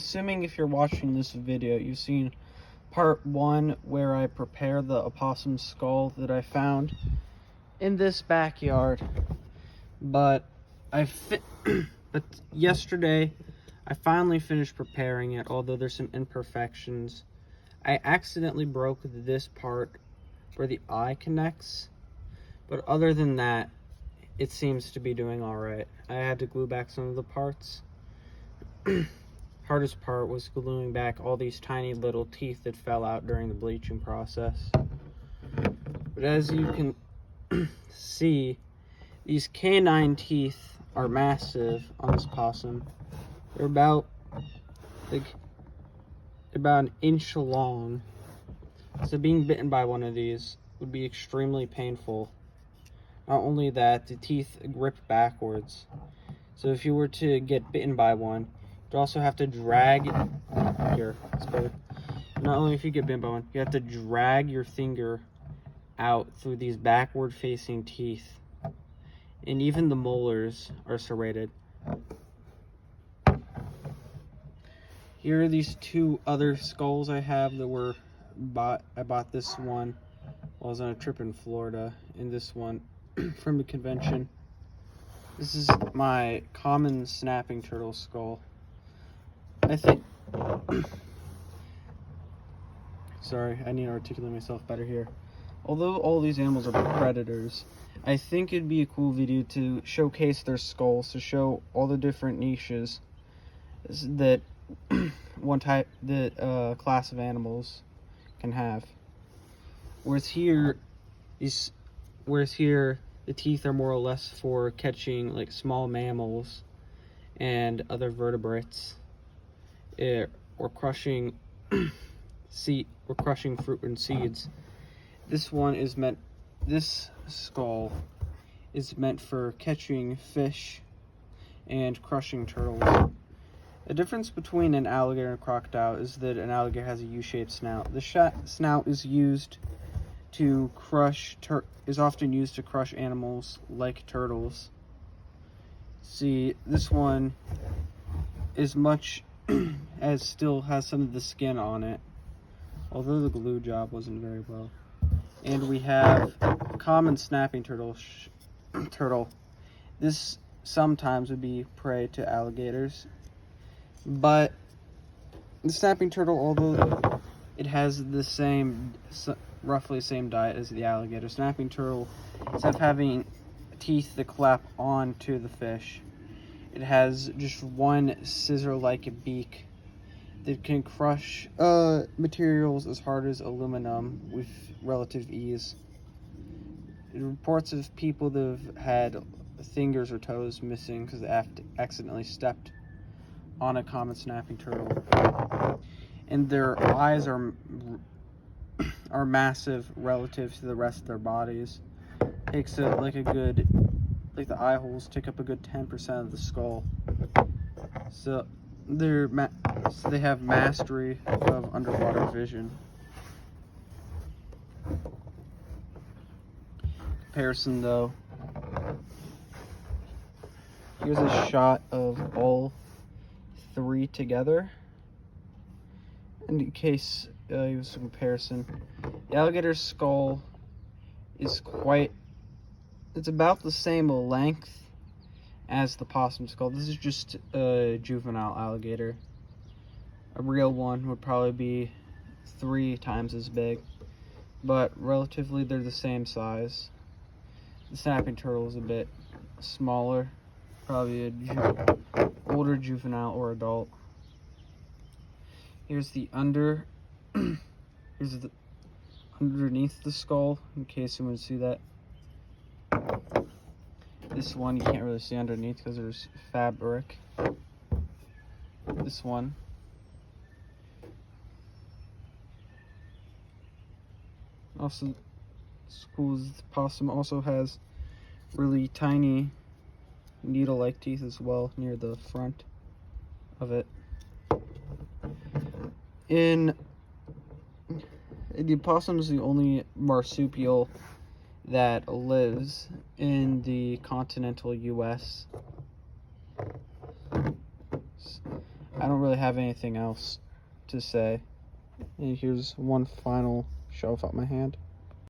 Assuming if you're watching this video, you've seen part 1 where I prepare the opossum skull that I found in this backyard. But but yesterday I finally finished preparing it, although there's some imperfections. I accidentally broke this part where the eye connects, but other than that, it seems to be doing alright. I had to glue back some of the parts. Hardest part was gluing back all these tiny little teeth that fell out during the bleaching process. But as you can see, these canine teeth are massive on this possum. They're about an inch long. So being bitten by one of these would be extremely painful. Not only that, the teeth grip backwards. So if you were to get bitten by one, you'd also have to drag here. Not only if you get bitten by one, you have to drag your finger out through these backward facing teeth. And even the molars are serrated. Here are these two other skulls I have that were I bought this one while I was on a trip in Florida, and this one from the convention. This is my common snapping turtle skull. I think sorry, I need to articulate myself better here. Although all these animals are predators, I think it'd be a cool video to showcase their skulls, to show all the different niches that class of animals can have. Whereas here, the teeth are more or less for catching like small mammals and other vertebrates, or crushing fruit and seeds. This skull is meant for catching fish and crushing turtles. The difference between an alligator and a crocodile is that an alligator has a U-shaped snout. The snout is often used to crush animals like turtles. See, this one is still has some of the skin on it, although the glue job wasn't very well. And we have common snapping turtle. This sometimes would be prey to alligators, but the snapping turtle, although it has the roughly same diet as the alligator, snapping turtle, instead of having teeth that clap onto the fish, it has just one scissor-like beak that can crush materials as hard as aluminum with relative ease. Reports of people that have had fingers or toes missing because they accidentally stepped on a common snapping turtle. And their eyes are massive relative to the rest of their bodies. Takes the eye holes take up a good 10% of the skull. So they have mastery of underwater vision. Comparison though. Here's a shot of all three together. And in case you was a comparison, the alligator skull is it's about the same length as the possum skull. This is just a juvenile alligator. A real one would probably be 3 times as big, but relatively they're the same size. The snapping turtle is a bit smaller, probably a older juvenile or adult. Here's the underneath the skull, in case you want to see that. This one you can't really see underneath because there's fabric. This one. Also, the possum also has really tiny needle-like teeth as well near the front of it. The possum is the only marsupial that lives in the continental U.S. I don't really have anything else to say. And here's one final show off my hand.